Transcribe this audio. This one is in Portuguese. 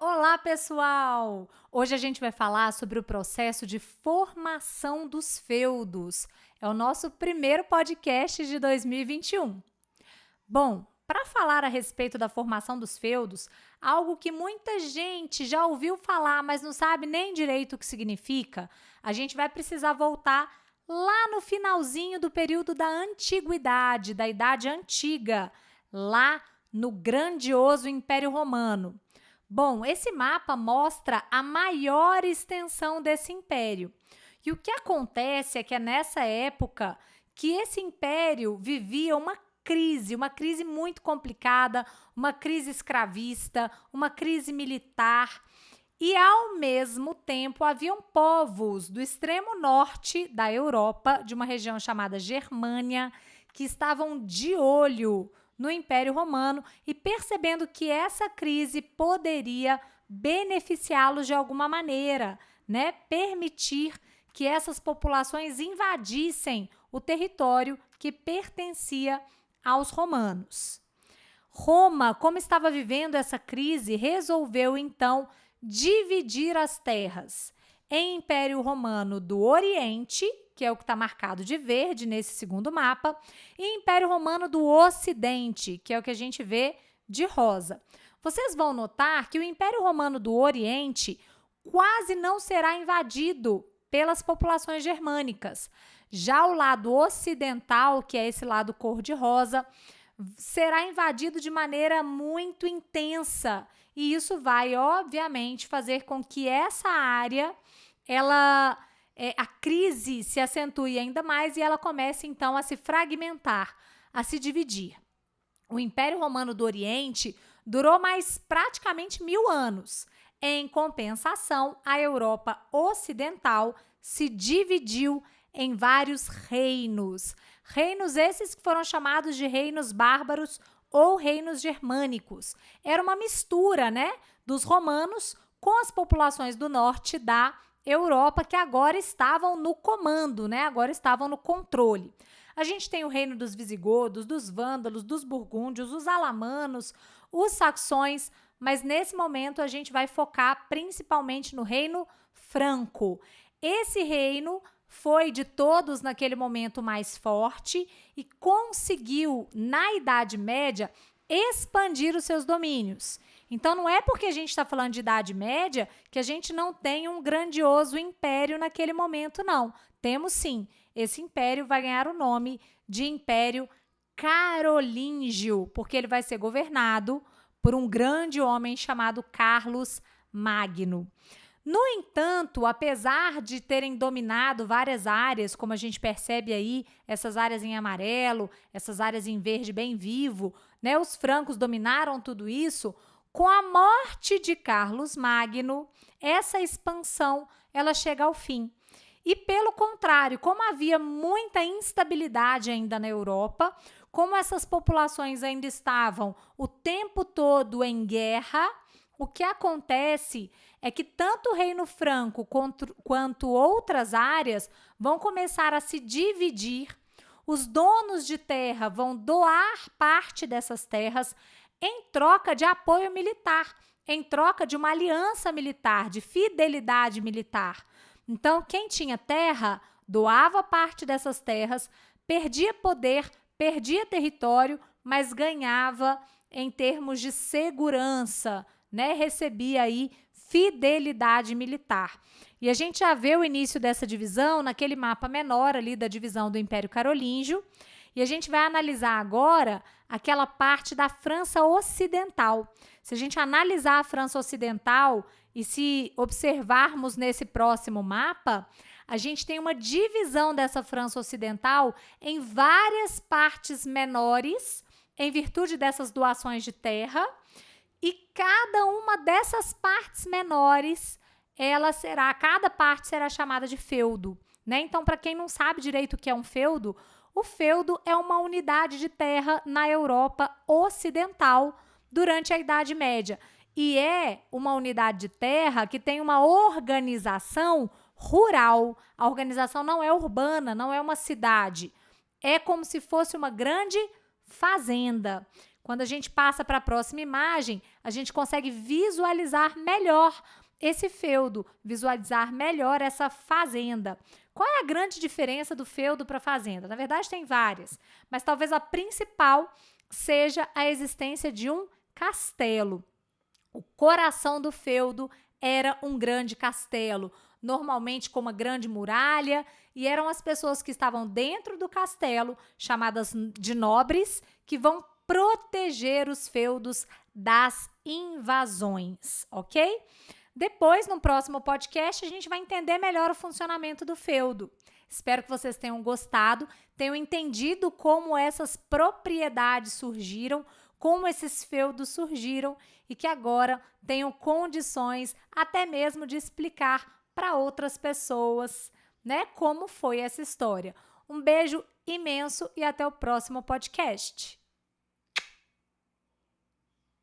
Olá, pessoal! Hoje a gente vai falar sobre o processo de formação dos feudos. É o nosso primeiro podcast de 2021. Bom, para falar a respeito da formação dos feudos, algo que muita gente já ouviu falar, mas não sabe nem direito o que significa, a gente vai precisar voltar lá no finalzinho do período da antiguidade, da Idade Antiga, lá no grandioso Império Romano. Bom, esse mapa mostra a maior extensão desse império. E o que acontece é que é nessa época que esse império vivia uma crise muito complicada, uma crise escravista, uma crise militar. E, ao mesmo tempo, haviam povos do extremo norte da Europa, de uma região chamada Germânia, que estavam de olho no Império Romano e percebendo que essa crise poderia beneficiá-los de alguma maneira, né? Permitir que essas populações invadissem o território que pertencia aos romanos. Roma, como estava vivendo essa crise, resolveu então dividir as terras em Império Romano do Oriente, que é o que está marcado de verde nesse segundo mapa, e Império Romano do Ocidente, que é o que a gente vê de rosa. Vocês vão notar que o Império Romano do Oriente quase não será invadido pelas populações germânicas. Já o lado ocidental, que é esse lado cor-de-rosa, será invadido de maneira muito intensa. E isso vai, obviamente, fazer com que essa área, a crise se acentue ainda mais e ela comece, então, a se fragmentar, a se dividir. O Império Romano do Oriente durou mais praticamente 1000 anos. Em compensação, a Europa Ocidental se dividiu em vários reinos. Reinos esses que foram chamados de reinos bárbaros ou reinos germânicos. Era uma mistura, né, dos romanos com as populações do norte da Europa que agora estavam no comando, né, agora estavam no controle. A gente tem o reino dos visigodos, dos vândalos, dos burgúndios, os alamanos, os saxões, mas nesse momento a gente vai focar principalmente no reino franco. Esse reino foi de todos naquele momento mais forte e conseguiu, na Idade Média, expandir os seus domínios. Então, não é porque a gente está falando de Idade Média que a gente não tem um grandioso império naquele momento, não. Temos sim. Esse império vai ganhar o nome de Império Carolíngio, porque ele vai ser governado por um grande homem chamado Carlos Magno. No entanto, apesar de terem dominado várias áreas, como a gente percebe aí, essas áreas em amarelo, essas áreas em verde bem vivo, né? Os francos dominaram tudo isso. Com a morte de Carlos Magno, essa expansão ela chega ao fim. E pelo contrário, como havia muita instabilidade ainda na Europa, como essas populações ainda estavam o tempo todo em guerra, o que acontece é que tanto o Reino Franco quanto outras áreas vão começar a se dividir. Os donos de terra vão doar parte dessas terras em troca de apoio militar, em troca de uma aliança militar, de fidelidade militar. Então, quem tinha terra doava parte dessas terras, perdia poder, perdia território, mas ganhava em termos de segurança, né? Recebia aí fidelidade militar. E a gente já vê o início dessa divisão naquele mapa menor ali da divisão do Império Carolíngio. E a gente vai analisar agora aquela parte da França Ocidental. Se a gente analisar a França Ocidental e se observarmos nesse próximo mapa, a gente tem uma divisão dessa França Ocidental em várias partes menores, em virtude dessas doações de terra, e cada uma dessas partes menores, cada parte será chamada de feudo, né? Então, para quem não sabe direito o que é um feudo, o feudo é uma unidade de terra na Europa Ocidental durante a Idade Média. E é uma unidade de terra que tem uma organização rural. A organização não é urbana, não é uma cidade. É como se fosse uma grande fazenda. Quando a gente passa para a próxima imagem, a gente consegue visualizar melhor esse feudo, visualizar melhor essa fazenda. Qual é a grande diferença do feudo para a fazenda? Na verdade, tem várias, mas talvez a principal seja a existência de um castelo. O coração do feudo era um grande castelo, normalmente com uma grande muralha, e eram as pessoas que estavam dentro do castelo, chamadas de nobres, que vão proteger os feudos das invasões, ok? Depois, no próximo podcast, a gente vai entender melhor o funcionamento do feudo. Espero que vocês tenham gostado, tenham entendido como essas propriedades surgiram, como esses feudos surgiram e que agora tenham condições até mesmo de explicar para outras pessoas, né, como foi essa história. Um beijo imenso e até o próximo podcast.